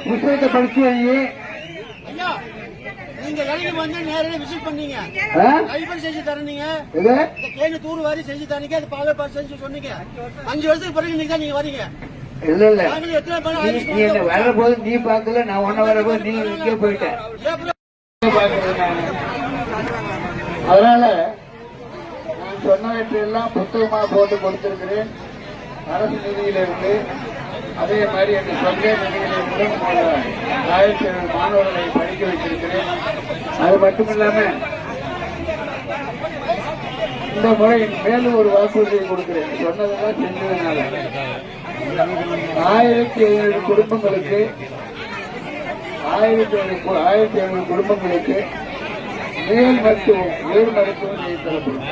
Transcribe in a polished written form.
புத்தகத்தை படிச்சு நீங்க இறங்கி வந்து நேரடியாக விசிட் பண்ணீங்க, கைப்பறி செஞ்சு தரீங்க, கேள்வி தூர் வாரி செஞ்சு தரீங்க, அது பால் செஞ்சு சொன்னீங்க. 5 வருஷத்துக்கு பிறகு நீங்க தான் நீங்க வரீங்க. இல்ல இல்ல, நீ என்ன வர போது நீ பாக்கல, நான் ஒன்ன வர போது நீ இங்கே போயிட்டேன். அதனால நான் சொன்னவற்றையெல்லாம் புத்தகமா போட்டு கொடுத்திருக்கிறேன். அரசு நிதியிலிருந்து அதே மாதிரி என் சொந்த நிதியிலிருந்து 1700 மாணவர்களை படிக்க வைத்திருக்கிறேன். அது மட்டுமில்லாம இந்த முறை மேலும் ஒரு வாக்குறுதியை கொடுக்கிறேன். சொன்னதெல்லாம் செஞ்சதுனால 1700 குடும்பங்களுக்கு 1700 குடும்பங்களுக்கு மேல் மருத்துவம் செய்து தரப்படும்.